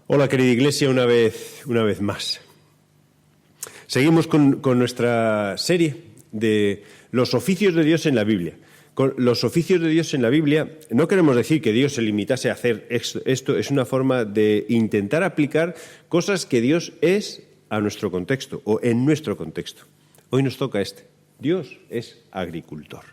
Hola, querida Iglesia, una vez más. Seguimos con nuestra serie de los oficios de Dios en la Biblia. Con los oficios de Dios en la Biblia no queremos decir que Dios se limitase a hacer esto, es una forma de intentar aplicar cosas que Dios es a nuestro contexto o en nuestro contexto. Hoy nos toca Dios es agricultor.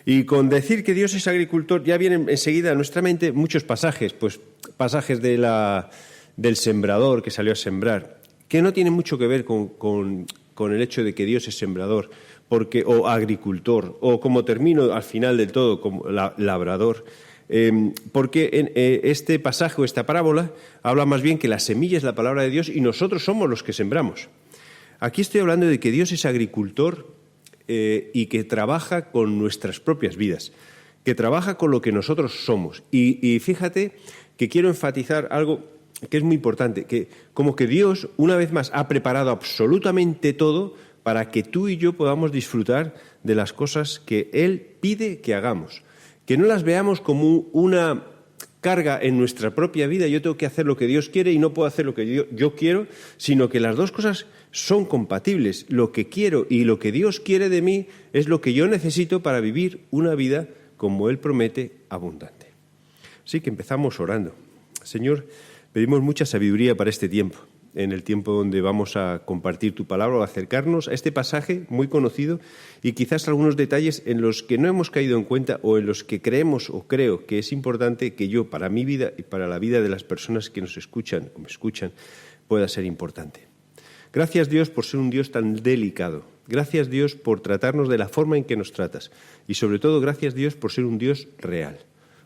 Y con decir que Dios es agricultor ya vienen enseguida a nuestra mente muchos pasajes, pues pasajes del sembrador que salió a sembrar, que no tienen mucho que ver con el hecho de que Dios es sembrador o agricultor, o como termino al final del todo, como labrador, porque en este pasaje o esta parábola habla más bien que la semilla es la palabra de Dios y nosotros somos los que sembramos. Aquí estoy hablando de que Dios es agricultor y que trabaja con nuestras propias vidas, que trabaja con lo que nosotros somos. Y fíjate que quiero enfatizar algo que es muy importante, que como que Dios, una vez más, ha preparado absolutamente todo para que tú y yo podamos disfrutar de las cosas que Él pide que hagamos. Que no las veamos como una carga en nuestra propia vida, yo tengo que hacer lo que Dios quiere y no puedo hacer lo que yo quiero, sino que las dos cosas son compatibles. Lo que quiero y lo que Dios quiere de mí es lo que yo necesito para vivir una vida, como Él promete, abundante. Así que empezamos orando. Señor, pedimos mucha sabiduría para este tiempo, en el tiempo donde vamos a compartir tu palabra o acercarnos a este pasaje muy conocido y quizás algunos detalles en los que no hemos caído en cuenta o en los que creemos o creo que es importante que yo, para mi vida y para la vida de las personas que nos escuchan o me escuchan, pueda ser importante. Gracias, Dios, por ser un Dios tan delicado. Gracias, Dios, por tratarnos de la forma en que nos tratas. Y sobre todo, gracias, Dios, por ser un Dios real.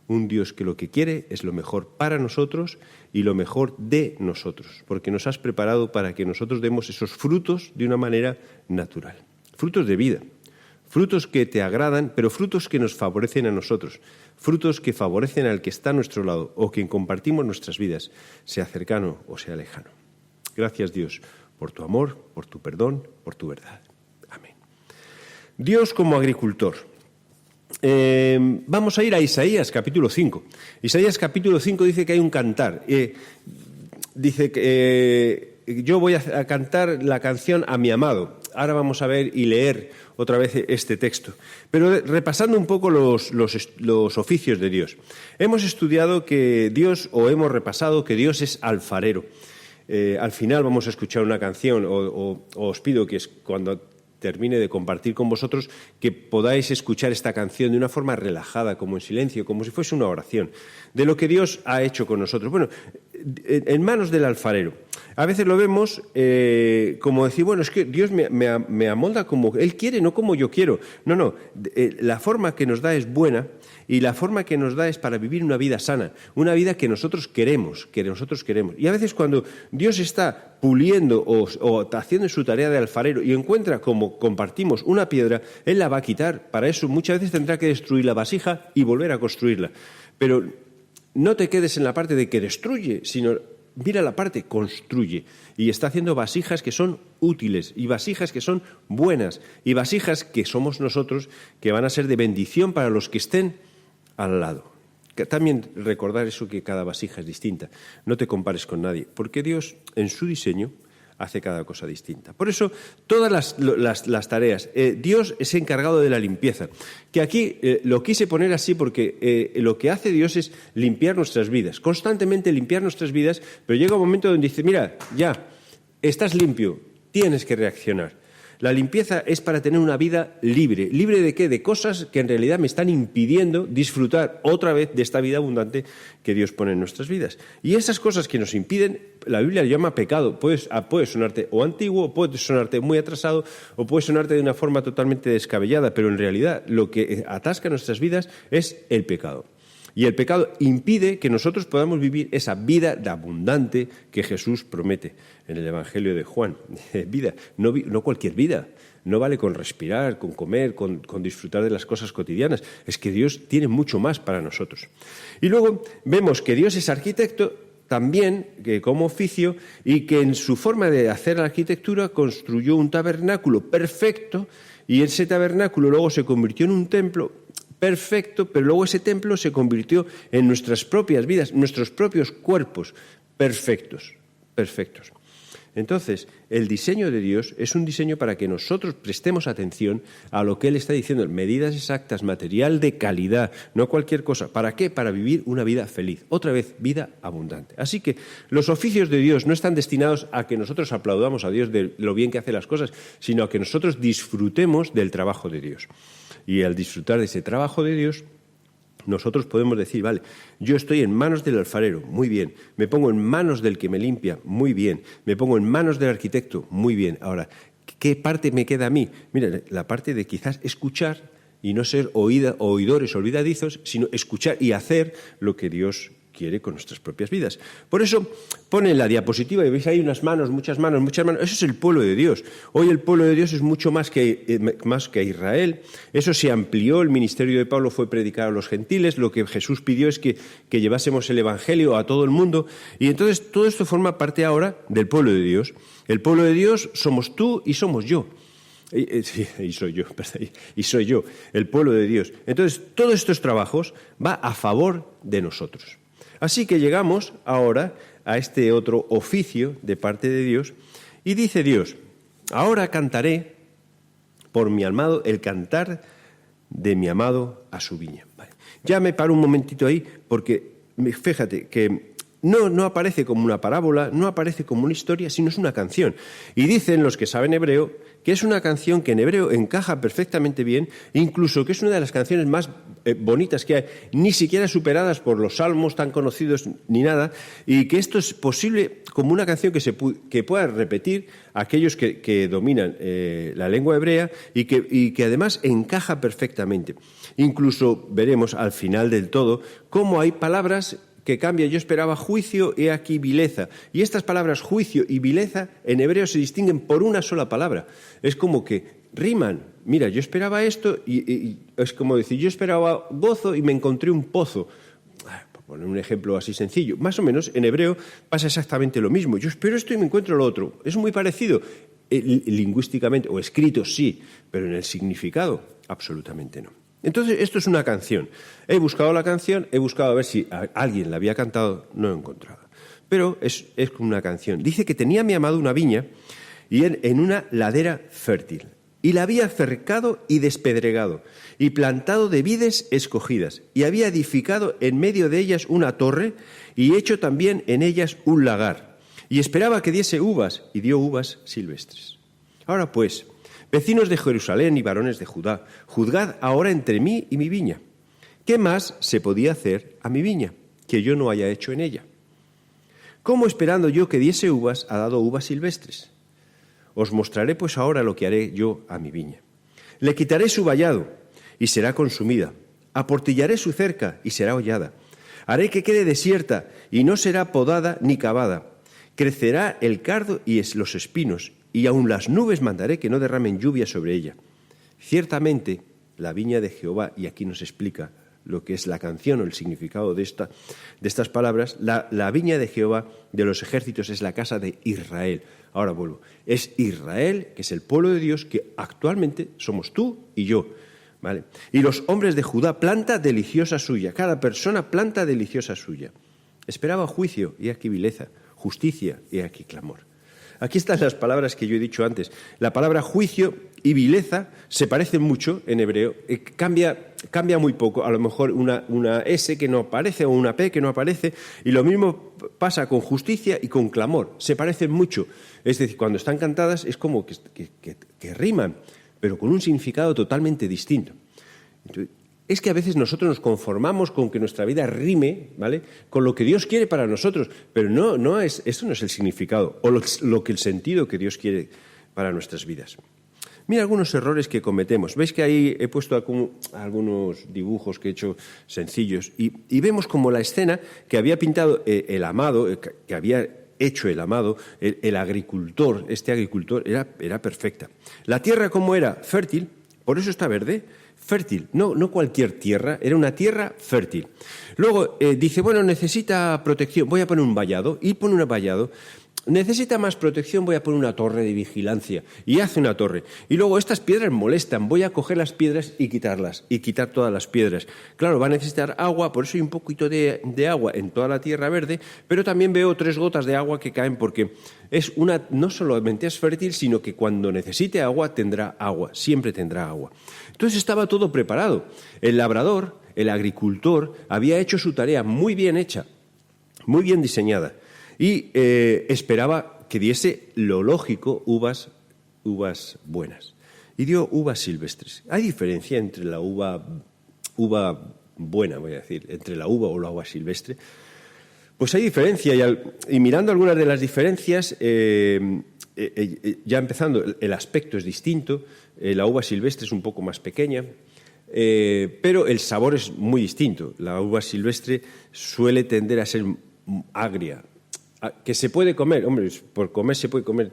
Un Dios que lo que quiere es lo mejor para nosotros y lo mejor de nosotros, porque nos has preparado para que nosotros demos esos frutos de una manera natural. Frutos de vida, frutos que te agradan, pero frutos que nos favorecen a nosotros, frutos que favorecen al que está a nuestro lado o quien compartimos nuestras vidas, sea cercano o sea lejano. Gracias, Dios, por tu amor, por tu perdón, por tu verdad. Amén. Dios como agricultor. Vamos a ir a Isaías capítulo 5. Isaías capítulo 5 dice que hay un cantar. Dice que yo voy a cantar la canción a mi amado. Ahora vamos a ver y leer otra vez este texto. Pero repasando un poco los oficios de Dios. Hemos estudiado que Dios, o hemos repasado que Dios es alfarero. Al final vamos a escuchar una canción, o os pido que es cuando termine de compartir con vosotros, que podáis escuchar esta canción de una forma relajada, como en silencio, como si fuese una oración, de lo que Dios ha hecho con nosotros. Bueno, en manos del alfarero. A veces lo vemos como decir, bueno, es que Dios me amolda como Él quiere, no como yo quiero. No, la forma que nos da es buena y la forma que nos da es para vivir una vida sana, una vida que nosotros queremos. Y a veces cuando Dios está puliendo o haciendo su tarea de alfarero y encuentra, como compartimos, una piedra, Él la va a quitar. Para eso muchas veces tendrá que destruir la vasija y volver a construirla. Pero no te quedes en la parte de que destruye, sino mira la parte, construye. Y está haciendo vasijas que son útiles y vasijas que son buenas y vasijas que somos nosotros, que van a ser de bendición para los que estén al lado. También recordar eso, que cada vasija es distinta. No te compares con nadie, porque Dios en su diseño hace cada cosa distinta. Por eso, todas las tareas. Dios es encargado de la limpieza. Que aquí lo quise poner así porque lo que hace Dios es limpiar nuestras vidas. Constantemente limpiar nuestras vidas, pero llega un momento donde dice, mira, ya, estás limpio, tienes que reaccionar. La limpieza es para tener una vida libre. ¿Libre de qué? De cosas que en realidad me están impidiendo disfrutar otra vez de esta vida abundante que Dios pone en nuestras vidas. Y esas cosas que nos impiden, la Biblia le llama pecado. Puede sonarte o antiguo, puede sonarte muy atrasado, o puede sonarte de una forma totalmente descabellada, pero en realidad lo que atasca nuestras vidas es el pecado. Y el pecado impide que nosotros podamos vivir esa vida de abundante que Jesús promete en el Evangelio de Juan. Vida, no cualquier vida. No vale con respirar, con comer, con disfrutar de las cosas cotidianas. Es que Dios tiene mucho más para nosotros. Y luego vemos que Dios es arquitecto también, que como oficio, y que en su forma de hacer la arquitectura construyó un tabernáculo perfecto, y ese tabernáculo luego se convirtió en un templo perfecto, pero luego ese templo se convirtió en nuestras propias vidas, nuestros propios cuerpos, perfectos, perfectos. Entonces, el diseño de Dios es un diseño para que nosotros prestemos atención a lo que Él está diciendo, medidas exactas, material de calidad, no cualquier cosa. ¿Para qué? Para vivir una vida feliz. Otra vez, vida abundante. Así que los oficios de Dios no están destinados a que nosotros aplaudamos a Dios de lo bien que hace las cosas, sino a que nosotros disfrutemos del trabajo de Dios. Y al disfrutar de ese trabajo de Dios, nosotros podemos decir, vale, yo estoy en manos del alfarero, muy bien. Me pongo en manos del que me limpia, muy bien. Me pongo en manos del arquitecto, muy bien. Ahora, ¿qué parte me queda a mí? Mira, la parte de quizás escuchar y no ser oidores olvidadizos, sino escuchar y hacer lo que Dios quiere con nuestras propias vidas. Por eso pone en la diapositiva, y veis ahí unas manos, muchas manos, muchas manos. Eso es el pueblo de Dios. Hoy el pueblo de Dios es mucho más que Israel. Eso se amplió, el ministerio de Pablo fue predicar a los gentiles. Lo que Jesús pidió es que llevásemos el evangelio a todo el mundo. Y entonces todo esto forma parte ahora del pueblo de Dios. El pueblo de Dios somos tú y somos yo. Y soy yo, el pueblo de Dios. Entonces, todos estos trabajos va a favor de nosotros. Así que llegamos ahora a este otro oficio de parte de Dios y dice Dios, ahora cantaré por mi amado el cantar de mi amado a su viña. Vale. Ya me paro un momentito ahí porque fíjate que no aparece como una parábola, no aparece como una historia, sino es una canción. Y dicen los que saben hebreo que es una canción que en hebreo encaja perfectamente bien, incluso que es una de las canciones más bonitas que hay, ni siquiera superadas por los salmos tan conocidos ni nada, y que esto es posible como una canción que pueda repetir aquellos que dominan la lengua hebrea y que además encaja perfectamente. Incluso veremos al final del todo cómo hay palabras que cambia. Yo esperaba juicio, he aquí vileza. Y estas palabras juicio y vileza en hebreo se distinguen por una sola palabra. Es como que riman. Mira, yo esperaba esto y es como decir, yo esperaba gozo y me encontré un pozo. Por poner un ejemplo así sencillo. Más o menos en hebreo pasa exactamente lo mismo. Yo espero esto y me encuentro lo otro. Es muy parecido. Lingüísticamente o escrito sí, pero en el significado absolutamente no. Entonces, esto es una canción. He buscado la canción, he buscado a ver si alguien la había cantado, no he encontrado. Pero es como una canción. Dice que tenía mi amado una viña y en una ladera fértil. Y la había cercado y despedregado, y plantado de vides escogidas, y había edificado en medio de ellas una torre, y hecho también en ellas un lagar. Y esperaba que diese uvas, y dio uvas silvestres. Ahora pues, vecinos de Jerusalén y varones de Judá, juzgad ahora entre mí y mi viña. ¿Qué más se podía hacer a mi viña que yo no haya hecho en ella? ¿Cómo esperando yo que diese uvas ha dado uvas silvestres? Os mostraré pues ahora lo que haré yo a mi viña. Le quitaré su vallado y será consumida. Aportillaré su cerca y será hollada. Haré que quede desierta y no será podada ni cavada. Crecerá el cardo y los espinos, y aun las nubes mandaré que no derramen lluvia sobre ella. Ciertamente, la viña de Jehová, y aquí nos explica lo que es la canción o el significado de estas palabras, la viña de Jehová de los ejércitos es la casa de Israel. Ahora vuelvo. Es Israel, que es el pueblo de Dios, que actualmente somos tú y yo. ¿Vale? Y los hombres de Judá, planta deliciosa suya. Cada persona planta deliciosa suya. Esperaba juicio, y aquí vileza. Justicia, y aquí clamor. Aquí están las palabras que yo he dicho antes. La palabra juicio y vileza se parecen mucho en hebreo. Cambia muy poco. A lo mejor una S que no aparece o una P que no aparece. Y lo mismo pasa con justicia y con clamor. Se parecen mucho. Es decir, cuando están cantadas es como que riman, pero con un significado totalmente distinto. Entonces, es que a veces nosotros nos conformamos con que nuestra vida rime, ¿vale?, con lo que Dios quiere para nosotros, pero esto no es el significado o lo que el sentido que Dios quiere para nuestras vidas. Mira algunos errores que cometemos. Veis que ahí he puesto algunos dibujos que he hecho sencillos y vemos como la escena que había pintado el amado, que había hecho el amado, el agricultor, este agricultor, era perfecta. La tierra, ¿cómo era? Fértil, por eso está verde. Fértil, no cualquier tierra, era una tierra fértil. Luego dice, bueno, necesita protección, voy a poner un vallado, y pone un vallado. necesita más protección, voy a poner una torre de vigilancia. Y hace una torre. Y luego estas piedras molestan, voy a coger las piedras y quitarlas, y quitar todas las piedras. Claro, va a necesitar agua, por eso hay un poquito de agua en toda la tierra verde, pero también veo 3 gotas de agua que caen porque no solamente es fértil, sino que cuando necesite agua tendrá agua, siempre tendrá agua. Entonces estaba todo preparado. El labrador, el agricultor, había hecho su tarea muy bien hecha, muy bien diseñada. Y esperaba que diese lo lógico, uvas buenas. Y dio uvas silvestres. Hay diferencia entre la uva buena, voy a decir, entre la uva o la uva silvestre. Pues hay diferencia y mirando algunas de las diferencias, ya empezando, el aspecto es distinto, la uva silvestre es un poco más pequeña, pero el sabor es muy distinto. La uva silvestre suele tender a ser agria. Que se puede comer, hombre, por comer se puede comer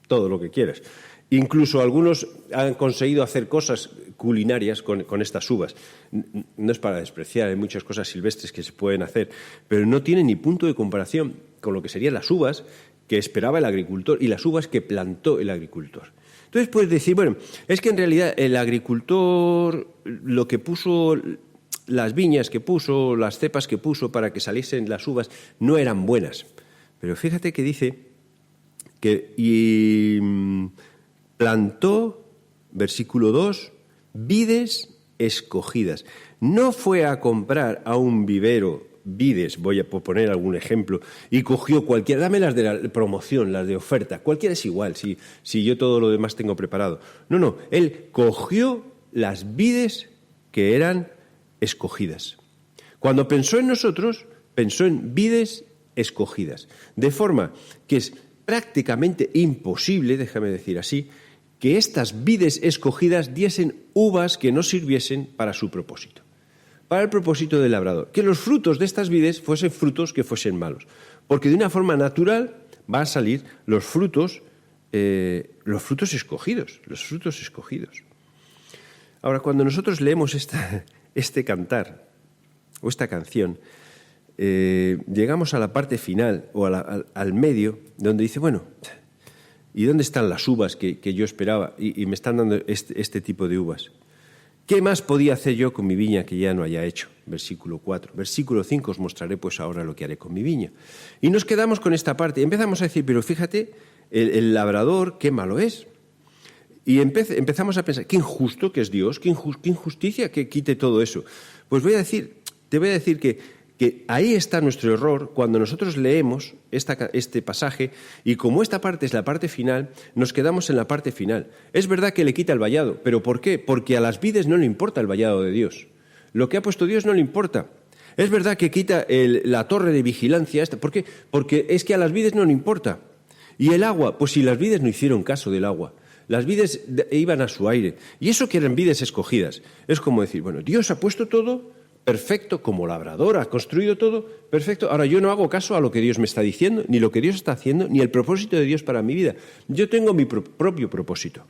todo lo que quieras. Incluso algunos han conseguido hacer cosas culinarias con estas uvas. No es para despreciar, hay muchas cosas silvestres que se pueden hacer, pero no tienen ni punto de comparación con lo que serían las uvas que esperaba el agricultor y las uvas que plantó el agricultor. Entonces puedes decir, bueno, es que en realidad el agricultor lo que puso, las viñas que puso, las cepas que puso para que saliesen las uvas no eran buenas. Pero fíjate que dice que plantó, versículo 2, vides escogidas. No fue a comprar a un vivero vides, voy a poner algún ejemplo, y cogió cualquiera, dame las de la promoción, las de oferta, cualquiera es igual, si yo todo lo demás tengo preparado. No, él cogió las vides que eran escogidas. Cuando pensó en nosotros, pensó en vides escogidas, de forma que es prácticamente imposible, déjame decir así, que estas vides escogidas diesen uvas que no sirviesen para su propósito, para el propósito del labrador, que los frutos de estas vides fuesen frutos que fuesen malos, porque de una forma natural van a salir los frutos escogidos, Ahora, cuando nosotros leemos este cantar o esta canción, llegamos a la parte final o al medio, donde dice, bueno, ¿y dónde están las uvas que yo esperaba? Y me están dando este tipo de uvas. ¿Qué más podía hacer yo con mi viña que ya no haya hecho? Versículo 4. Versículo 5, os mostraré pues ahora lo que haré con mi viña. Y nos quedamos con esta parte. Y empezamos a decir, pero fíjate, el labrador, qué malo es. Y empezamos a pensar, qué injusto que es Dios, qué injusticia que quite todo eso. Pues te voy a decir que ahí está nuestro error cuando nosotros leemos este pasaje y como esta parte es la parte final, nos quedamos en la parte final. Es verdad que le quita el vallado, pero ¿por qué? Porque a las vides no le importa el vallado de Dios. Lo que ha puesto Dios no le importa. Es verdad que quita la torre de vigilancia. ¿Por qué? Porque es que a las vides no le importa. Y el agua, pues si las vides no hicieron caso del agua, las vides iban a su aire. Y eso que eran vides escogidas. Es como decir, bueno, Dios ha puesto todo perfecto, como labrador, ha construido todo perfecto. Ahora yo no hago caso a lo que Dios me está diciendo, ni lo que Dios está haciendo, ni el propósito de Dios para mi vida. Yo tengo mi propio propósito.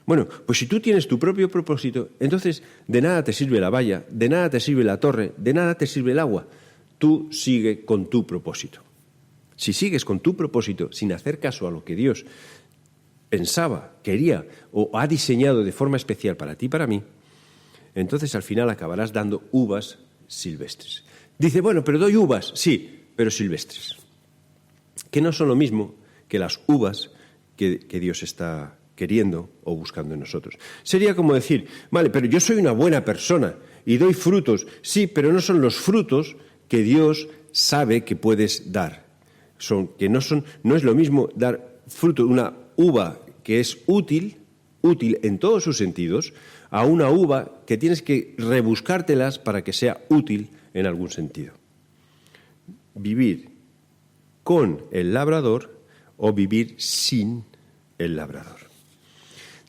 Bueno, pues si tú tienes tu propio propósito, entonces de nada te sirve la valla, de nada te sirve la torre, de nada te sirve el agua. Tú sigue con tu propósito. Si sigues con tu propósito sin hacer caso a lo que Dios pensaba, quería o ha diseñado de forma especial para ti y para mí, entonces al final acabarás dando uvas silvestres. Dice, bueno, pero doy uvas, sí, pero silvestres, que no son lo mismo que las uvas que Dios está queriendo o buscando en nosotros. Sería como decir, vale, pero yo soy una buena persona y doy frutos, sí, pero no son los frutos que Dios sabe que puedes dar. No es lo mismo dar fruto, una uva que es útil en todos sus sentidos, a una uva que tienes que rebuscártelas para que sea útil en algún sentido. Vivir con el labrador o vivir sin el labrador.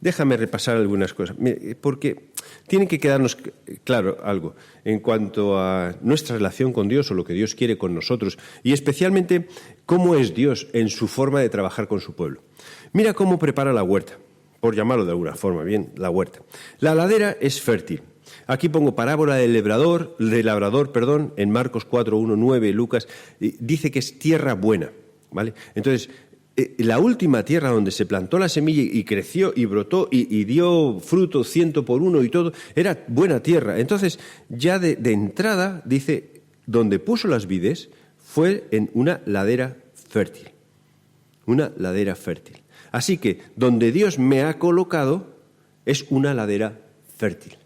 Déjame repasar algunas cosas, porque tiene que quedarnos claro algo en cuanto a nuestra relación con Dios o lo que Dios quiere con nosotros, y especialmente cómo es Dios en su forma de trabajar con su pueblo. Mira cómo prepara la huerta. Por llamarlo de alguna forma, bien, la huerta. La ladera es fértil. Aquí pongo parábola del labrador, en Marcos 4, 1, 9, Lucas, dice que es tierra buena. ¿vale? Entonces, la última tierra donde se plantó la semilla y creció y brotó y dio fruto 100 por 1 y todo, era buena tierra. Entonces, ya de entrada, dice, donde puso las vides fue en una ladera fértil. Una ladera fértil. Así que donde Dios me ha colocado es una ladera fértil.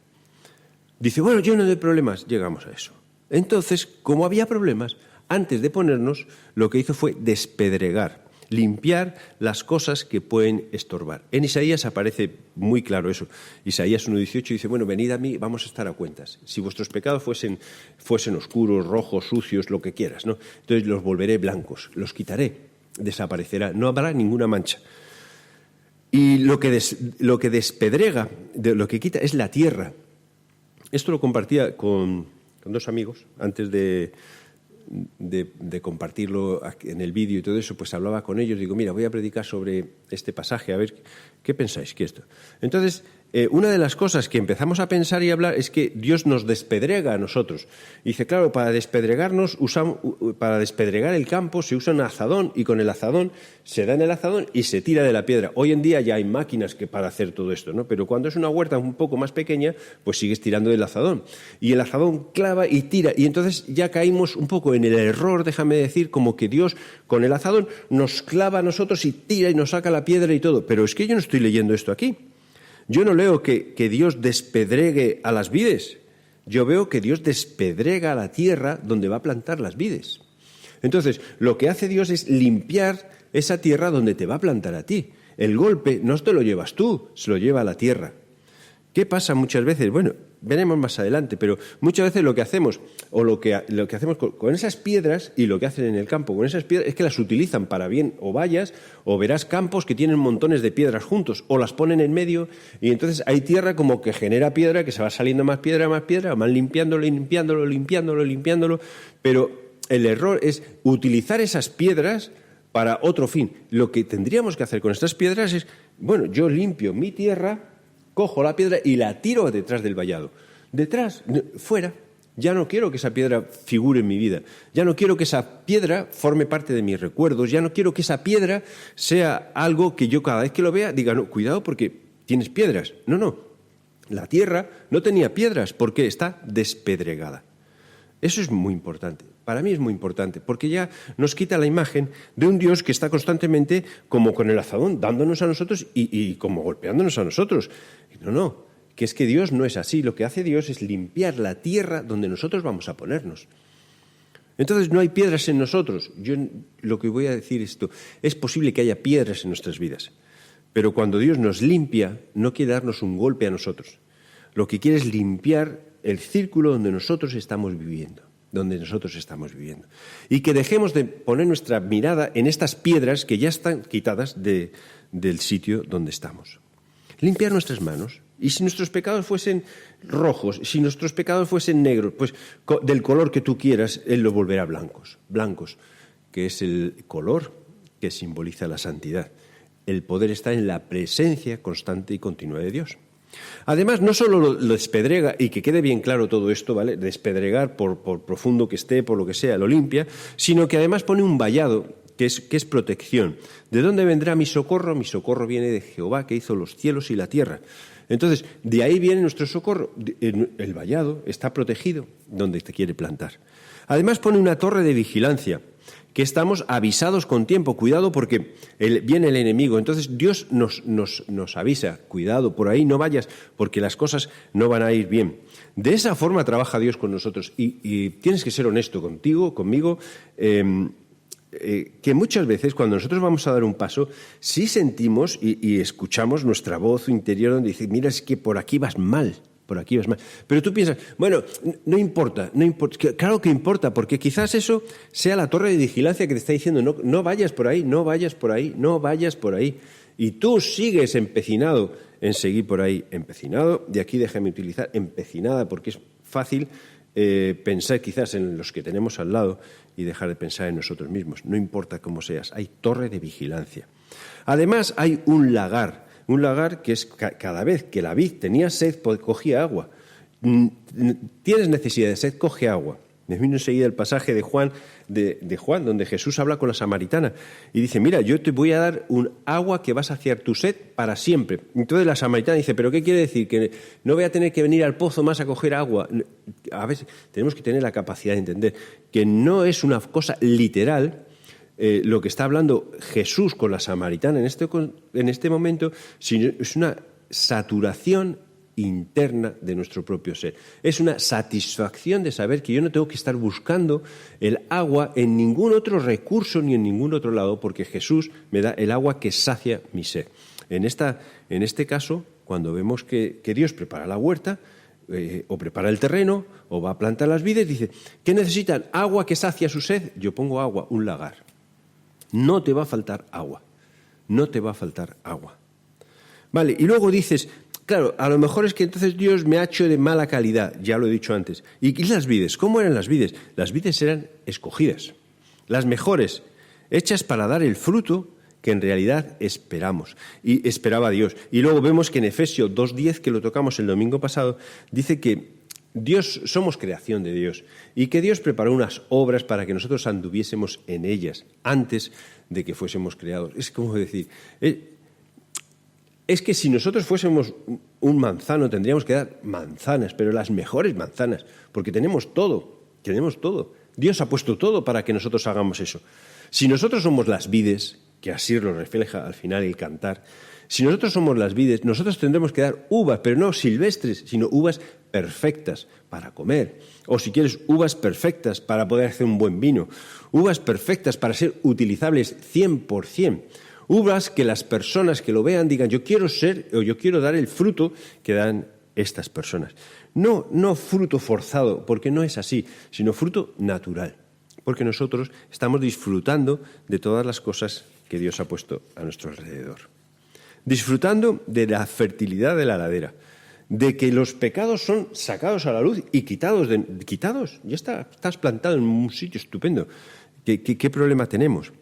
Dice, bueno, yo no doy problemas. Llegamos a eso. Entonces, como había problemas, antes de ponernos, lo que hizo fue despedregar, limpiar las cosas que pueden estorbar. En Isaías aparece muy claro eso. Isaías 1:18 dice, bueno, venid a mí, vamos a estar a cuentas. Si vuestros pecados fuesen oscuros, rojos, sucios, lo que quieras, ¿no? Entonces los volveré blancos, los quitaré, desaparecerá, no habrá ninguna mancha. Y lo que despedrega, lo que quita es la tierra. Esto lo compartía con dos amigos antes de compartirlo en el vídeo y todo eso, pues hablaba con ellos, digo, mira, voy a predicar sobre este pasaje, a ver, ¿qué pensáis que esto? Entonces, una de las cosas que empezamos a pensar y hablar es que Dios nos despedrega a nosotros. Y dice, claro, para despedregar el campo se usa un azadón y con el azadón se da en el azadón y se tira de la piedra. Hoy en día ya hay máquinas para hacer todo esto, ¿no? Pero cuando es una huerta un poco más pequeña, pues sigues tirando del azadón. Y el azadón clava y tira. Y entonces ya caímos un poco en el error, déjame decir, como que Dios con el azadón nos clava a nosotros y tira y nos saca la piedra y todo. Pero es que yo no estoy leyendo esto aquí. Yo no leo que Dios despedregue a las vides. Yo veo que Dios despedrega a la tierra donde va a plantar las vides. Entonces, lo que hace Dios es limpiar esa tierra donde te va a plantar a ti. El golpe no te lo llevas tú, se lo lleva a la tierra. ¿Qué pasa muchas veces? Bueno, veremos más adelante, pero muchas veces lo que hacemos, o lo que hacemos con esas piedras, y lo que hacen en el campo con esas piedras, es que las utilizan para bien o vallas, o verás campos que tienen montones de piedras juntos, o las ponen en medio, y entonces hay tierra como que genera piedra, que se va saliendo más piedra, van limpiándolo, pero el error es utilizar esas piedras para otro fin. Lo que tendríamos que hacer con estas piedras es, bueno, yo limpio mi tierra, cojo la piedra y la tiro detrás del vallado. Detrás, fuera. Ya no quiero que esa piedra figure en mi vida. Ya no quiero que esa piedra forme parte de mis recuerdos. Ya no quiero que esa piedra sea algo que yo cada vez que lo vea diga, no, cuidado porque tienes piedras. No. La tierra no tenía piedras porque está despedregada. Eso es muy importante. Para mí es muy importante, porque ya nos quita la imagen de un Dios que está constantemente como con el azadón, dándonos a nosotros y como golpeándonos a nosotros. No, que es que Dios no es así. Lo que hace Dios es limpiar la tierra donde nosotros vamos a ponernos. Entonces no hay piedras en nosotros. Yo lo que voy a decir es esto, es posible que haya piedras en nuestras vidas, pero cuando Dios nos limpia, no quiere darnos un golpe a nosotros. Lo que quiere es limpiar el círculo donde nosotros estamos viviendo. Y que dejemos de poner nuestra mirada en estas piedras que ya están quitadas del sitio donde estamos. Limpiar nuestras manos. Y si nuestros pecados fuesen rojos, si nuestros pecados fuesen negros, pues del color que tú quieras, Él los volverá blancos, que es el color que simboliza la santidad. El poder está en la presencia constante y continua de Dios. Además, no solo lo despedrega, y que quede bien claro todo esto, ¿vale? Despedregar por profundo que esté, por lo que sea, lo limpia, sino que además pone un vallado, que es protección. ¿De dónde vendrá mi socorro? Mi socorro viene de Jehová, que hizo los cielos y la tierra. Entonces, de ahí viene nuestro socorro. El vallado está protegido donde te quiere plantar. Además, pone una torre de vigilancia, que estamos avisados con tiempo, cuidado porque viene el enemigo. Entonces Dios nos avisa, cuidado, por ahí no vayas porque las cosas no van a ir bien. De esa forma trabaja Dios con nosotros y tienes que ser honesto conmigo, que muchas veces cuando nosotros vamos a dar un paso, sí sentimos y escuchamos nuestra voz interior donde dice, mira, es que por aquí vas mal. Pero tú piensas, bueno, no importa. Claro que importa, porque quizás eso sea la torre de vigilancia que te está diciendo, no vayas por ahí. Y tú sigues empecinado en seguir por ahí, empecinado, de aquí déjame utilizar empecinada, porque es fácil pensar quizás en los que tenemos al lado y dejar de pensar en nosotros mismos. No importa cómo seas, hay torre de vigilancia. Además, hay un lagar que es cada vez que la vid tenía sed, cogía agua. Tienes necesidad de sed, coge agua. Me vino enseguida el pasaje de Juan, donde Jesús habla con la samaritana y dice, mira, yo te voy a dar un agua que va a saciar tu sed para siempre. Entonces la samaritana dice, ¿pero qué quiere decir? ¿Que no voy a tener que venir al pozo más a coger agua? A veces tenemos que tener la capacidad de entender que no es una cosa literal lo que está hablando Jesús con la samaritana en este momento, sino es una saturación interna de nuestro propio ser. Es una satisfacción de saber que yo no tengo que estar buscando el agua en ningún otro recurso ni en ningún otro lado, porque Jesús me da el agua que sacia mi sed. En este caso, cuando vemos que Dios prepara la huerta, o prepara el terreno, o va a plantar las vides, dice, ¿qué necesitan? Agua que sacia su sed. Yo pongo agua, un lagar. No te va a faltar agua. No te va a faltar agua. Vale, y luego dices, claro, a lo mejor es que entonces Dios me ha hecho de mala calidad, ya lo he dicho antes. ¿Y las vides? ¿Cómo eran las vides? Las vides eran escogidas, las mejores, hechas para dar el fruto que en realidad esperamos y esperaba Dios. Y luego vemos que en Efesios 2:10, que lo tocamos el domingo pasado, dice que somos creación de Dios y que Dios preparó unas obras para que nosotros anduviésemos en ellas antes de que fuésemos creados. Es como decir, es que si nosotros fuésemos un manzano tendríamos que dar manzanas, pero las mejores manzanas, porque tenemos todo. Dios ha puesto todo para que nosotros hagamos eso. Si nosotros somos las vides, que así lo refleja al final el cantar, si nosotros somos las vides, nosotros tendremos que dar uvas, pero no silvestres, sino uvas perfectas para comer. O si quieres, uvas perfectas para poder hacer un buen vino. Uvas perfectas para ser utilizables 100%. Uvas que las personas que lo vean digan, yo quiero ser o yo quiero dar el fruto que dan estas personas. No fruto forzado, porque no es así, sino fruto natural. Porque nosotros estamos disfrutando de todas las cosas que Dios ha puesto a nuestro alrededor. Disfrutando de la fertilidad de la ladera, de que los pecados son sacados a la luz y quitados. Ya estás plantado en un sitio estupendo. ¿Qué problema tenemos?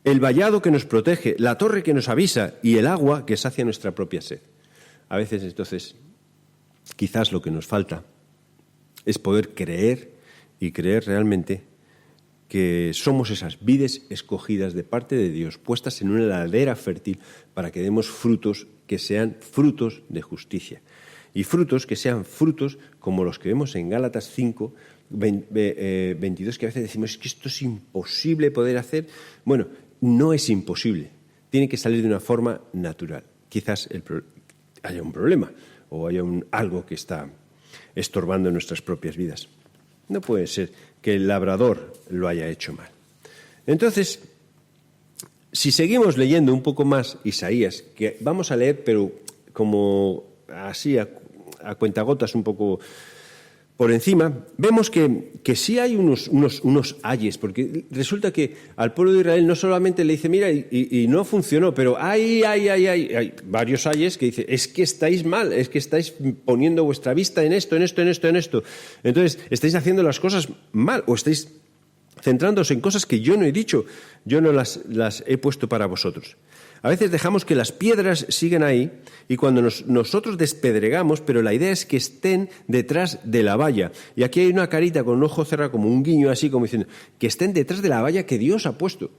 El vallado que nos protege, la torre que nos avisa y el agua que sacia nuestra propia sed. A veces, entonces, quizás lo que nos falta es poder creer y creer realmente que somos esas vides escogidas de parte de Dios, puestas en una ladera fértil para que demos frutos que sean frutos de justicia. Y frutos que sean frutos como los que vemos en Gálatas 5, 22, que a veces decimos, es que esto es imposible poder hacer. Bueno, no es imposible. Tiene que salir de una forma natural. Quizás haya un problema o haya algo que está estorbando en nuestras propias vidas. No puede ser que el labrador lo haya hecho mal. Entonces, si seguimos leyendo un poco más Isaías, que vamos a leer, pero como así a cuentagotas un poco por encima, vemos que sí hay unos ayes, porque resulta que al pueblo de Israel no solamente le dice, mira, y no funcionó, pero hay varios ayes que dice, es que estáis mal, es que estáis poniendo vuestra vista en esto. Entonces, estáis haciendo las cosas mal o estáis centrándoos en cosas que yo no he dicho, yo no las he puesto para vosotros. A veces dejamos que las piedras sigan ahí y cuando nosotros despedregamos, pero la idea es que estén detrás de la valla. Y aquí hay una carita con un ojo cerrado, como un guiño así, como diciendo, que estén detrás de la valla que Dios ha puesto.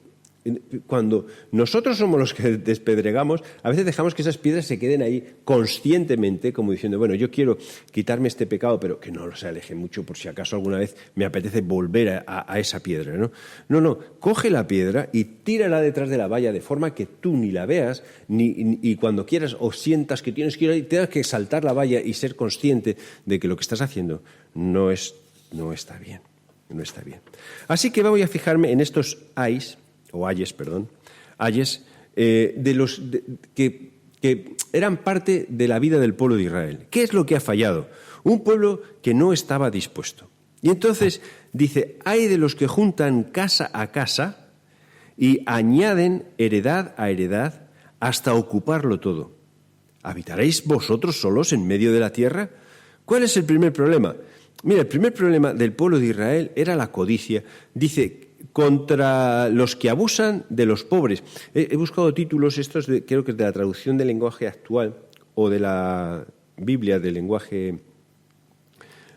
Cuando nosotros somos los que despedregamos, a veces dejamos que esas piedras se queden ahí conscientemente, como diciendo, bueno, yo quiero quitarme este pecado, pero que no se aleje mucho por si acaso alguna vez me apetece volver a esa piedra, ¿no? No, coge la piedra y tírala detrás de la valla de forma que tú ni la veas, y cuando quieras o sientas que tienes que ir ahí, tengas que saltar la valla y ser consciente de que lo que estás haciendo no está bien. Así que voy a fijarme en estos ayes, que eran parte de la vida del pueblo de Israel. ¿Qué es lo que ha fallado? Un pueblo que no estaba dispuesto. Y entonces dice, hay de los que juntan casa a casa y añaden heredad a heredad hasta ocuparlo todo. ¿Habitaréis vosotros solos en medio de la tierra? ¿Cuál es el primer problema? Mira, el primer problema del pueblo de Israel era la codicia. Dice, contra los que abusan de los pobres. He buscado títulos, estos creo que es de la traducción del lenguaje actual o de la Biblia del lenguaje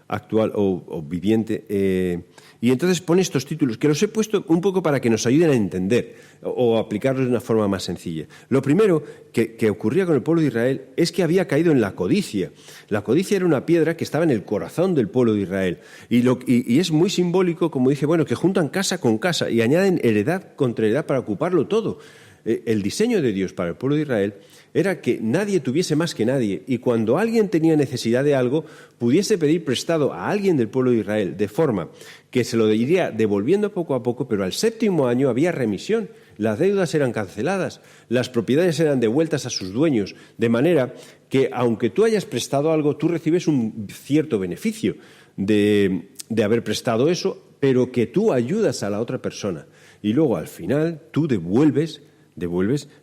actual o viviente. Y entonces pone estos títulos, que los he puesto un poco para que nos ayuden a entender o aplicarlos de una forma más sencilla. Lo primero que ocurría con el pueblo de Israel es que había caído en la codicia. La codicia era una piedra que estaba en el corazón del pueblo de Israel. Y es muy simbólico, como dice, que juntan casa con casa y añaden heredad contra heredad para ocuparlo todo. El diseño de Dios para el pueblo de Israel era que nadie tuviese más que nadie, y cuando alguien tenía necesidad de algo, pudiese pedir prestado a alguien del pueblo de Israel, de forma que se lo iría devolviendo poco a poco, pero al 7º año había remisión, las deudas eran canceladas, las propiedades eran devueltas a sus dueños, de manera que aunque tú hayas prestado algo, tú recibes un cierto beneficio de haber prestado eso, pero que tú ayudas a la otra persona. Y luego al final tú devuelves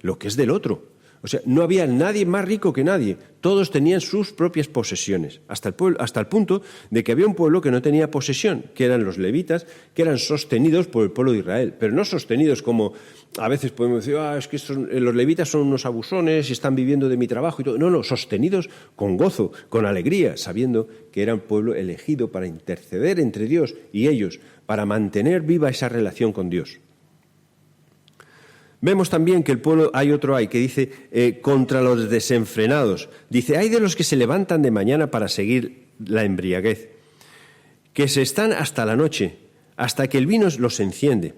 lo que es del otro. O sea, no había nadie más rico que nadie. Todos tenían sus propias posesiones, hasta el punto de que había un pueblo que no tenía posesión, que eran los levitas, que eran sostenidos por el pueblo de Israel, pero no sostenidos como a veces podemos decir, es que los levitas son unos abusones y están viviendo de mi trabajo y todo. No, sostenidos con gozo, con alegría, sabiendo que eran pueblo elegido para interceder entre Dios y ellos, para mantener viva esa relación con Dios. Vemos también que el pueblo, hay otro que dice, contra los desenfrenados. Dice, hay de los que se levantan de mañana para seguir la embriaguez, que se están hasta la noche, hasta que el vino los enciende.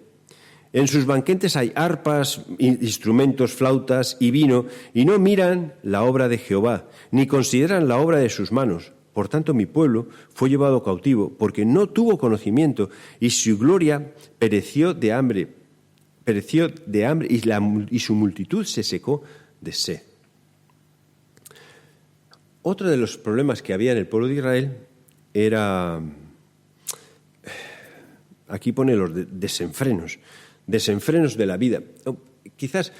En sus banquetes hay arpas, instrumentos, flautas y vino, y no miran la obra de Jehová, ni consideran la obra de sus manos. Por tanto, mi pueblo fue llevado cautivo, porque no tuvo conocimiento, y su gloria pereció de hambre y su multitud se secó de sed. Otro de los problemas que había en el pueblo de Israel era, aquí pone los desenfrenos de la vida. Quizás,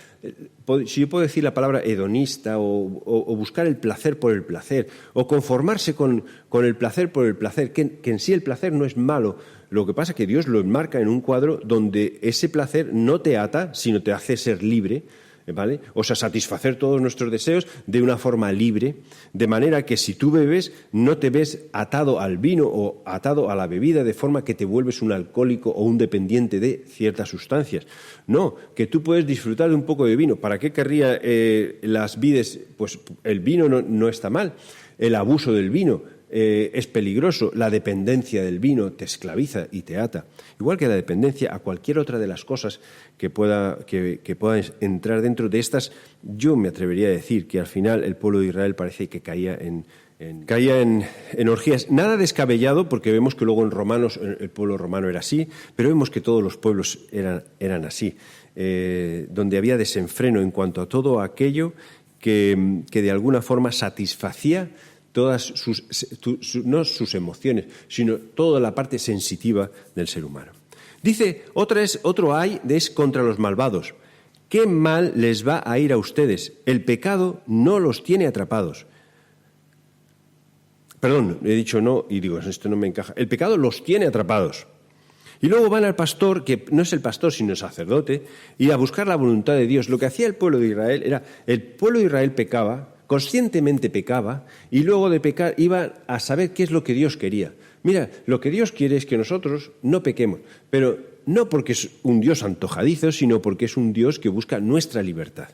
si yo puedo decir la palabra hedonista o buscar el placer por el placer, o conformarse con el placer por el placer, que en sí el placer no es malo. Lo que pasa es que Dios lo enmarca en un cuadro donde ese placer no te ata, sino te hace ser libre, ¿vale? O sea, satisfacer todos nuestros deseos de una forma libre, de manera que si tú bebes, no te ves atado al vino o atado a la bebida de forma que te vuelves un alcohólico o un dependiente de ciertas sustancias. No, que tú puedes disfrutar de un poco de vino. ¿Para qué querría las vides? Pues el vino no está mal, el abuso del vino es peligroso, la dependencia del vino te esclaviza y te ata, igual que la dependencia a cualquier otra de las cosas que pueda entrar dentro de estas. Yo me atrevería a decir que al final el pueblo de Israel parece que caía en orgías, nada descabellado, porque vemos que luego en Romanos el pueblo romano era así, pero vemos que todos los pueblos eran así, donde había desenfreno en cuanto a todo aquello que de alguna forma satisfacía todas no sus emociones, sino toda la parte sensitiva del ser humano. Dice, otro es contra los malvados. ¿Qué mal les va a ir a ustedes? El pecado no los tiene atrapados. Perdón, he dicho no y digo, esto no me encaja. El pecado los tiene atrapados. Y luego van al pastor, que no es el pastor sino el sacerdote, y a buscar la voluntad de Dios. Lo que hacía el pueblo de Israel era, el pueblo de Israel pecaba, conscientemente pecaba, y luego de pecar iba a saber qué es lo que Dios quería. Mira, lo que Dios quiere es que nosotros no pequemos, pero no porque es un Dios antojadizo, sino porque es un Dios que busca nuestra libertad.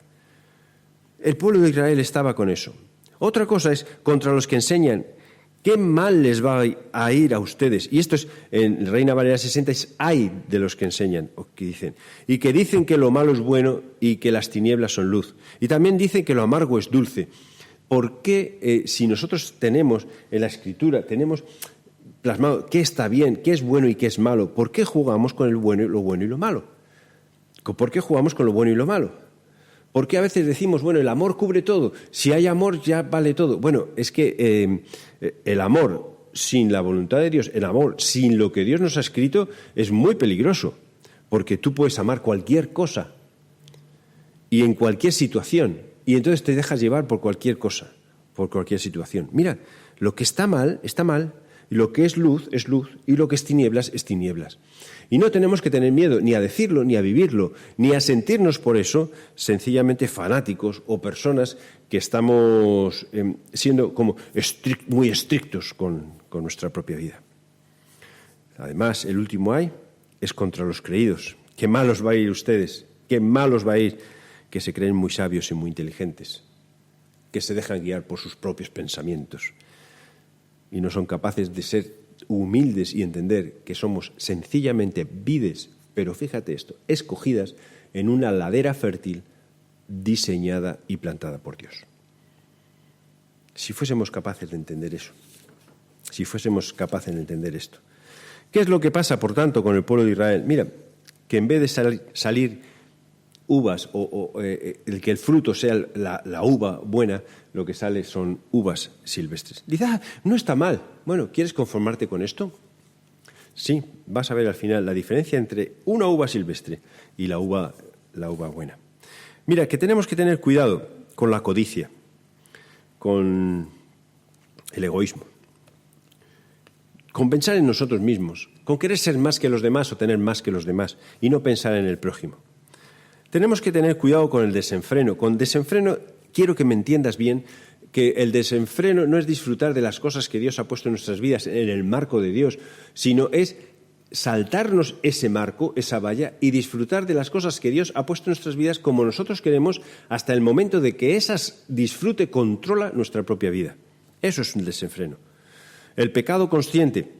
El pueblo de Israel estaba con eso. Otra cosa es contra los que enseñan. ¿Qué mal les va a ir a ustedes? Y esto es, en Reina Valera 60, es ay de los que enseñan, o que dicen, y que dicen que lo malo es bueno y que las tinieblas son luz. Y también dicen que lo amargo es dulce. ¿Por qué, si nosotros tenemos en la Escritura, tenemos plasmado qué está bien, qué es bueno y qué es malo, por qué jugamos con lo bueno y lo malo? ¿Por qué jugamos con lo bueno y lo malo? ¿Por qué a veces decimos, el amor cubre todo? Si hay amor ya vale todo. Bueno, es que el amor sin la voluntad de Dios, el amor sin lo que Dios nos ha escrito, es muy peligroso, porque tú puedes amar cualquier cosa y en cualquier situación, y entonces te dejas llevar por cualquier cosa, por cualquier situación. Mira, lo que está mal, Y lo que es luz, y lo que es tinieblas, es tinieblas. Y no tenemos que tener miedo ni a decirlo, ni a vivirlo, ni a sentirnos por eso sencillamente fanáticos o personas que estamos siendo como muy estrictos con nuestra propia vida. Además, el último ay es contra los creídos. Qué malos va a ir ustedes, qué malos va a ir que se creen muy sabios y muy inteligentes, que se dejan guiar por sus propios pensamientos y no son capaces de ser humildes y entender que somos sencillamente vides, pero fíjate esto, escogidas en una ladera fértil diseñada y plantada por Dios. Si fuésemos capaces de entender eso, si fuésemos capaces de entender esto. ¿Qué es lo que pasa, por tanto, con el pueblo de Israel? Mira, que en vez de salir uvas el que el fruto sea la uva buena, lo que sale son uvas silvestres. Dice, no está mal. Bueno, ¿quieres conformarte con esto? Sí, vas a ver al final la diferencia entre una uva silvestre y la uva buena. Mira, que tenemos que tener cuidado con la codicia, con el egoísmo, con pensar en nosotros mismos, con querer ser más que los demás o tener más que los demás y no pensar en el prójimo. Tenemos que tener cuidado con el desenfreno. Con desenfreno quiero que me entiendas bien que el desenfreno no es disfrutar de las cosas que Dios ha puesto en nuestras vidas en el marco de Dios, sino es saltarnos ese marco, esa valla, y disfrutar de las cosas que Dios ha puesto en nuestras vidas como nosotros queremos hasta el momento de que esas disfrute controla nuestra propia vida. Eso es un desenfreno. El pecado consciente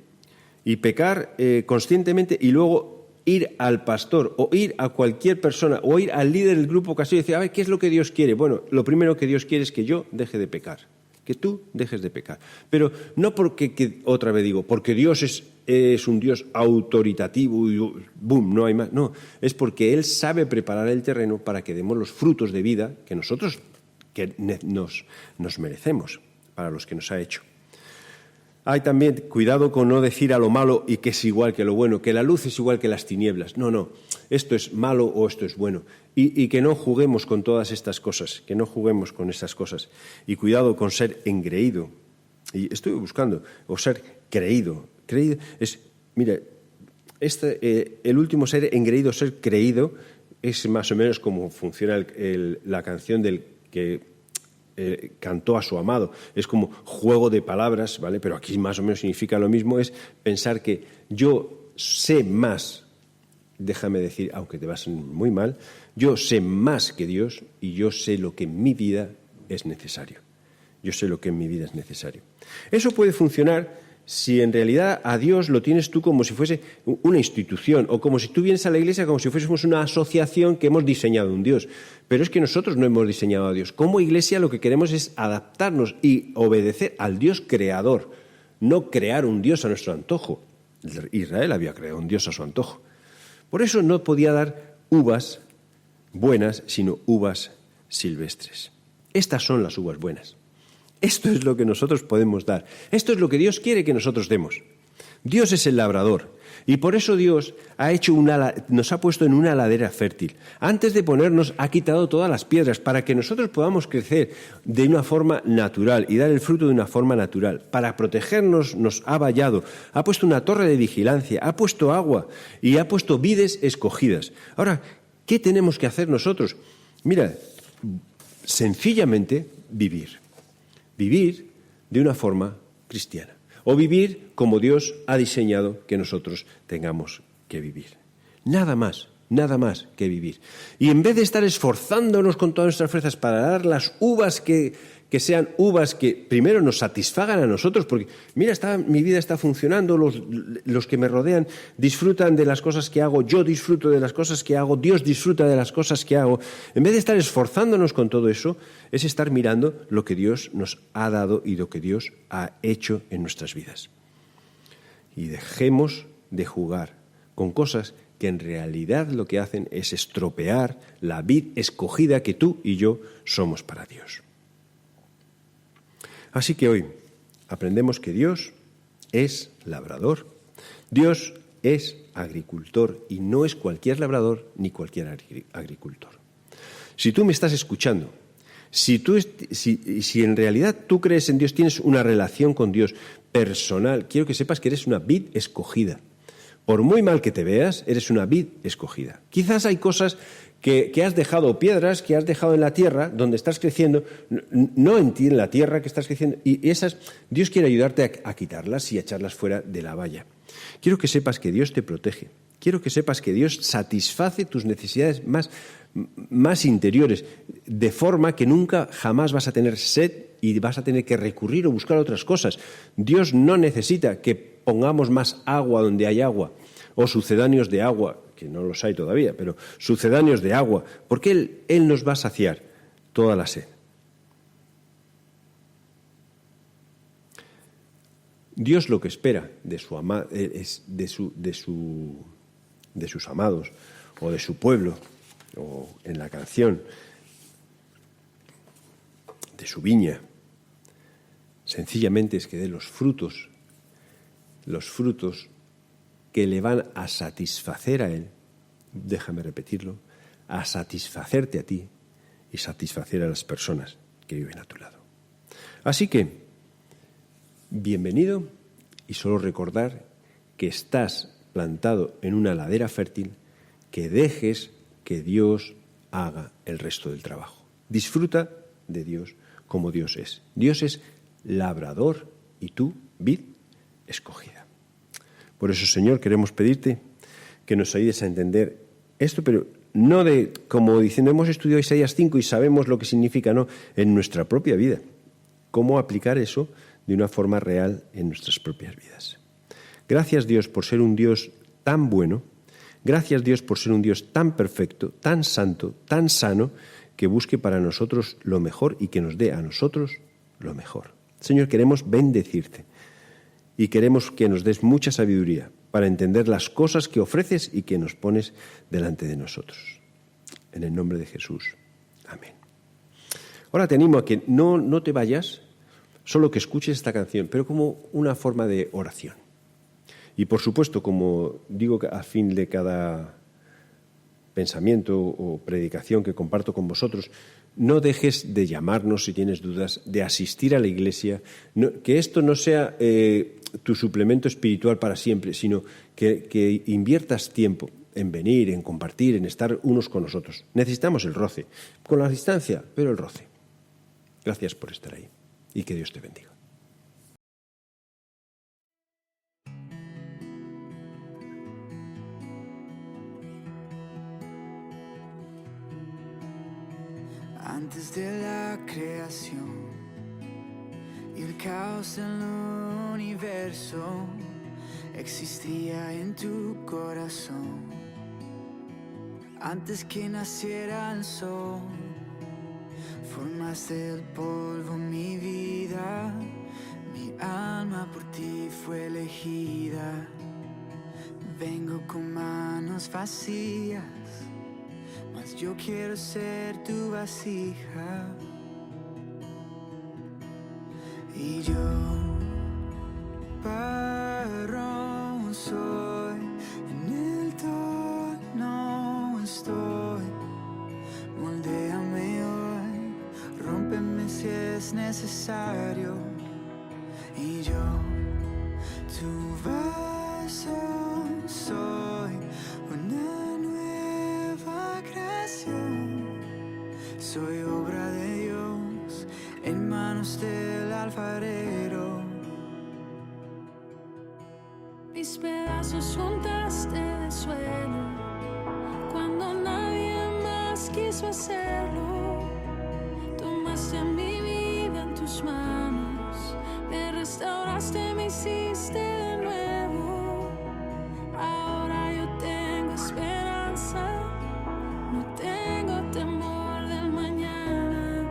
y pecar conscientemente y luego ir al pastor o ir a cualquier persona o ir al líder del grupo casero y decir, a ver, ¿qué es lo que Dios quiere? Bueno, lo primero que Dios quiere es que yo deje de pecar, que tú dejes de pecar. Pero no porque, otra vez digo, porque Dios es un Dios autoritativo y boom, no hay más. No, es porque Él sabe preparar el terreno para que demos los frutos de vida que nosotros nos merecemos para los que nos ha hecho. Hay también cuidado con no decir a lo malo y que es igual que lo bueno, que la luz es igual que las tinieblas. No, esto es malo o esto es bueno. Y que no juguemos con todas estas cosas, que no juguemos con esas cosas. Y cuidado con ser engreído. Y estoy buscando, o ser creído. Creído es, mira, el último ser engreído, ser creído, es más o menos como funciona la canción del que cantó a su amado. Es como juego de palabras, ¿vale? Pero aquí más o menos significa lo mismo, es pensar que yo sé más, déjame decir, aunque te va a sonar muy mal, yo sé más que Dios y yo sé lo que en mi vida es necesario. Yo sé lo que en mi vida es necesario. Eso puede funcionar si en realidad a Dios lo tienes tú como si fuese una institución o como si tú vienes a la iglesia como si fuésemos una asociación que hemos diseñado un Dios. Pero es que nosotros no hemos diseñado a Dios. Como iglesia lo que queremos es adaptarnos y obedecer al Dios creador, no crear un Dios a nuestro antojo. Israel había creado un Dios a su antojo. Por eso no podía dar uvas buenas, sino uvas silvestres. Estas son las uvas buenas. Esto es lo que nosotros podemos dar. Esto es lo que Dios quiere que nosotros demos. Dios es el labrador y por eso Dios nos ha puesto en una ladera fértil. Antes de ponernos ha quitado todas las piedras para que nosotros podamos crecer de una forma natural y dar el fruto de una forma natural. Para protegernos nos ha vallado, ha puesto una torre de vigilancia, ha puesto agua y ha puesto vides escogidas. Ahora, ¿qué tenemos que hacer nosotros? Mira, sencillamente vivir. Vivir de una forma cristiana o vivir como Dios ha diseñado que nosotros tengamos que vivir. Nada más que vivir. Y en vez de estar esforzándonos con todas nuestras fuerzas para dar las uvas que sean uvas que primero nos satisfagan a nosotros, porque mira, mi vida está funcionando, los que me rodean disfrutan de las cosas que hago, yo disfruto de las cosas que hago, Dios disfruta de las cosas que hago. En vez de estar esforzándonos con todo eso, es estar mirando lo que Dios nos ha dado y lo que Dios ha hecho en nuestras vidas. Y dejemos de jugar con cosas que en realidad lo que hacen es estropear la vid escogida que tú y yo somos para Dios. Así que hoy aprendemos que Dios es labrador, Dios es agricultor y no es cualquier labrador ni cualquier agricultor. Si tú me estás escuchando Si en realidad tú crees en Dios, tienes una relación con Dios personal, quiero que sepas que eres una vid escogida. Por muy mal que te veas, eres una vid escogida. Quizás hay cosas que has dejado, piedras que has dejado en la tierra, donde estás creciendo, no en ti, en la tierra que estás creciendo, y esas, Dios quiere ayudarte a quitarlas y a echarlas fuera de la valla. Quiero que sepas que Dios te protege. Quiero que sepas que Dios satisface tus necesidades más interiores, de forma que nunca jamás vas a tener sed y vas a tener que recurrir o buscar otras cosas. Dios no necesita que pongamos más agua donde hay agua, o sucedáneos de agua, que no los hay todavía, pero sucedáneos de agua, porque Él nos va a saciar toda la sed. Dios lo que espera de sus amados o de su pueblo, o en la canción, de su viña, sencillamente es que dé los frutos que le van a satisfacer a Él, déjame repetirlo, a satisfacerte a ti y satisfacer a las personas que viven a tu lado. Así que, bienvenido, y solo recordar que estás plantado en una ladera fértil, que dejes que Dios haga el resto del trabajo. Disfruta de Dios como Dios es. Dios es labrador y tú, vid escogida. Por eso, Señor, queremos pedirte que nos ayudes a entender esto, pero no como diciendo, hemos estudiado Isaías 5 y sabemos lo que significa, no, en nuestra propia vida. Cómo aplicar eso de una forma real en nuestras propias vidas. Gracias, Dios, por ser un Dios tan bueno. Gracias, Dios, por ser un Dios tan perfecto, tan santo, tan sano, que busque para nosotros lo mejor y que nos dé a nosotros lo mejor. Señor, queremos bendecirte y queremos que nos des mucha sabiduría para entender las cosas que ofreces y que nos pones delante de nosotros. En el nombre de Jesús. Amén. Ahora te animo a que no te vayas, solo que escuches esta canción, pero como una forma de oración. Y por supuesto, como digo a fin de cada pensamiento o predicación que comparto con vosotros, no dejes de llamarnos si tienes dudas, de asistir a la iglesia, que esto no sea tu suplemento espiritual para siempre, sino que inviertas tiempo en venir, en compartir, en estar unos con nosotros. Necesitamos el roce, con la distancia, pero el roce. Gracias por estar ahí y que Dios te bendiga. Antes de la creación y el caos en el universo, existía en tu corazón. Antes que naciera el sol, formaste del polvo mi vida. Mi alma por ti fue elegida. Vengo con manos vacías, mas yo quiero ser tu vasija. Y yo, barro soy, en el torno estoy. Moldéame hoy, rómpeme si es necesario. Y yo, tu vaso soy, una nueva creación. Soy obra de Dios en manos del alfarero. Mis pedazos juntaste de suelo cuando nadie más quiso hacerlo. Tomaste mi vida en tus manos, me restauraste, me hiciste de nuevo. Ahora yo tengo esperanza, no tengo temor del mañana.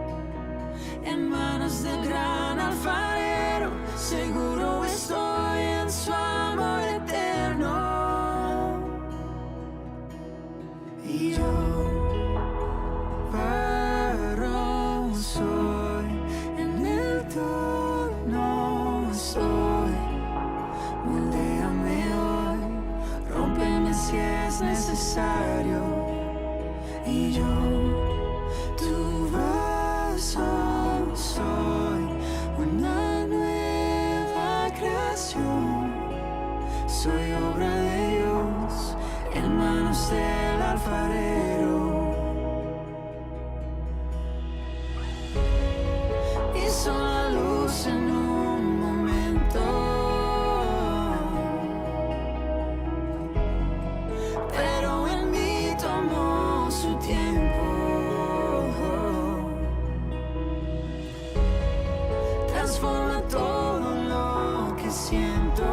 En manos del gran alfarero, seguro estoy en su amor eterno. Y yo, barro soy, en el torno soy. Moldéame hoy, rómpeme si es necesario. Y yo, tu vaso obra de Dios, en manos del alfarero. Hizo la luz en un momento, pero en mí tomó su tiempo. Transforma todo lo que siento.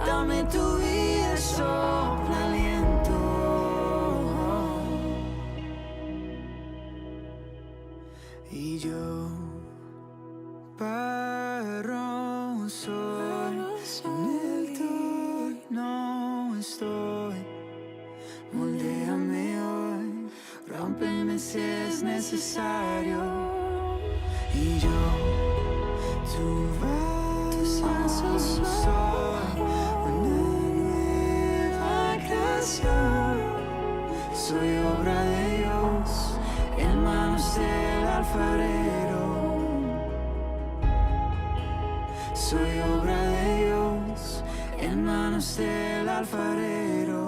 Dame tu vida, sopla aliento. Y yo, barro soy, en el ti no estoy. Moldéame hoy, rómpeme si es necesario. Y yo, tu vaso soy, una nueva creación. Soy obra de Dios, en manos del alfarero. Soy obra de Dios, en manos del alfarero.